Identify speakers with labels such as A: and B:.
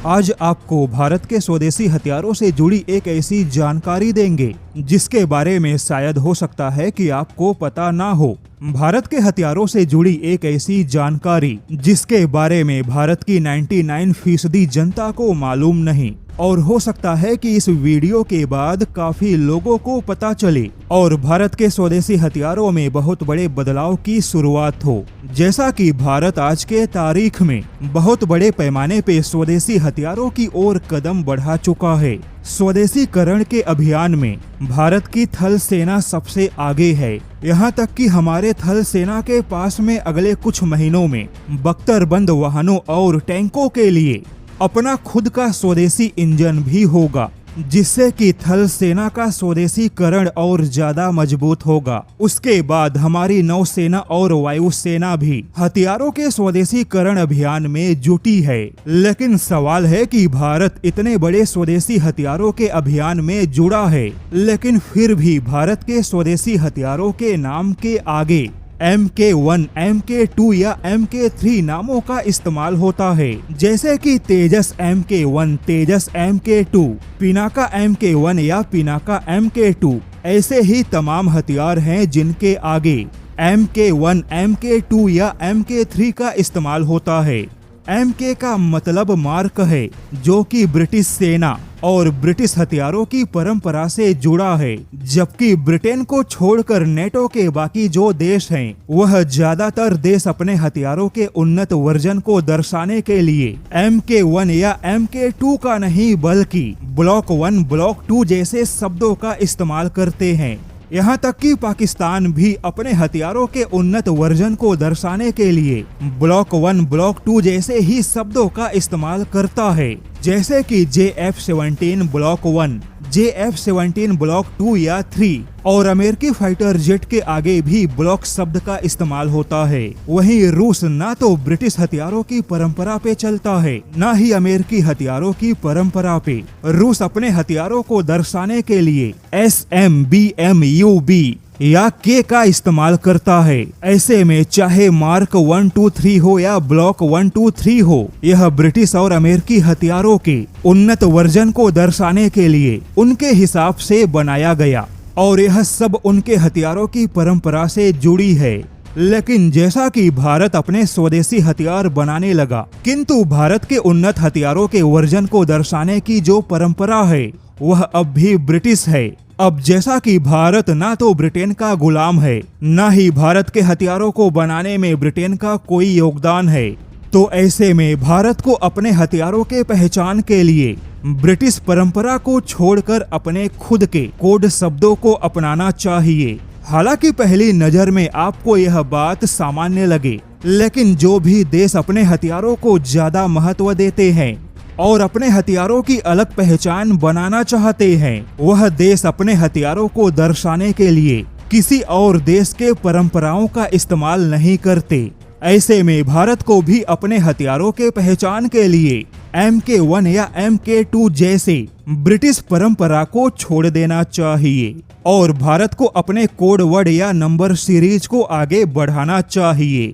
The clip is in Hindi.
A: आज आपको भारत के स्वदेशी हथियारों से जुड़ी एक ऐसी जानकारी देंगे जिसके बारे में शायद हो सकता है कि आपको पता ना हो। भारत के हथियारों से जुड़ी एक ऐसी जानकारी जिसके बारे में भारत की 99% जनता को मालूम नहीं, और हो सकता है कि इस वीडियो के बाद काफी लोगों को पता चले और भारत के स्वदेशी हथियारों में बहुत बड़े बदलाव की शुरुआत हो। जैसा कि भारत आज के तारीख में बहुत बड़े पैमाने पे स्वदेशी हथियारों की ओर कदम बढ़ा चुका है। स्वदेशीकरण के अभियान में भारत की थल सेना सबसे आगे है। यहाँ तक कि हमारे थल सेना के पास में अगले कुछ महीनों में बख्तरबंद वाहनों और टैंकों के लिए अपना खुद का स्वदेशी इंजन भी होगा, जिससे कि थल सेना का स्वदेशीकरण और ज्यादा मजबूत होगा। उसके बाद हमारी नौसेना और वायुसेना भी हथियारों के स्वदेशीकरण अभियान में जुटी है। लेकिन सवाल है कि भारत इतने बड़े स्वदेशी हथियारों के अभियान में जुड़ा है, लेकिन फिर भी भारत के स्वदेशी हथियारों के नाम के आगे MK1, MK2 या MK3 नामों का इस्तेमाल होता है, जैसे कि तेजस MK1, तेजस MK2, पिनाका MK1 या पिनाका MK2। ऐसे ही तमाम हथियार हैं जिनके आगे MK1, MK2 या MK3 का इस्तेमाल होता है। MK का मतलब मार्क है, जो कि ब्रिटिश सेना और ब्रिटिश हथियारों की परंपरा से जुड़ा है, जबकि ब्रिटेन को छोड़कर नेटो के बाकी जो देश हैं, वह ज्यादातर देश अपने हथियारों के उन्नत वर्जन को दर्शाने के लिए MK1 या MK2 का नहीं बल्कि ब्लॉक 1, ब्लॉक 2 जैसे शब्दों का इस्तेमाल करते हैं। यहाँ तक कि पाकिस्तान भी अपने हथियारों के उन्नत वर्जन को दर्शाने के लिए ब्लॉक 1, ब्लॉक 2 जैसे ही शब्दों का इस्तेमाल करता है, जैसे कि JF-17 ब्लॉक 1, JF-17 ब्लॉक 2 या 3, और अमेरिकी फाइटर जेट के आगे भी ब्लॉक शब्द का इस्तेमाल होता है। वहीं रूस ना तो ब्रिटिश हथियारों की परंपरा पे चलता है, ना ही अमेरिकी हथियारों की परंपरा पे। रूस अपने हथियारों को दर्शाने के लिए SM, BM, UB या K का इस्तेमाल करता है। ऐसे में चाहे मार्क 1, 2, 3 हो या ब्लॉक 1, 2, 3 हो, यह ब्रिटिश और अमेरिकी हथियारों के उन्नत वर्जन को दर्शाने के लिए उनके हिसाब से बनाया गया, और यह सब उनके हथियारों की परंपरा से जुड़ी है। लेकिन जैसा कि भारत अपने स्वदेशी हथियार बनाने लगा, किंतु भारत के उन्नत हथियारों के वर्जन को दर्शाने की जो परंपरा है वह अब भी ब्रिटिश है। अब जैसा कि भारत ना तो ब्रिटेन का गुलाम है, ना ही भारत के हथियारों को बनाने में ब्रिटेन का कोई योगदान है, तो ऐसे में भारत को अपने हथियारों के पहचान के लिए ब्रिटिश परंपरा को छोड़कर अपने खुद के कोड शब्दों को अपनाना चाहिए। हालांकि पहली नजर में आपको यह बात सामान्य लगे, लेकिन जो भी देश अपने हथियारों को ज्यादा महत्व देते हैं और अपने हथियारों की अलग पहचान बनाना चाहते हैं, वह देश अपने हथियारों को दर्शाने के लिए किसी और देश के परंपराओं का इस्तेमाल नहीं करते। ऐसे में भारत को भी अपने हथियारों के पहचान के लिए MK1 या MK2 जैसे ब्रिटिश परंपरा को छोड़ देना चाहिए और भारत को अपने कोड वर्ड या नंबर सीरीज को आगे बढ़ाना चाहिए।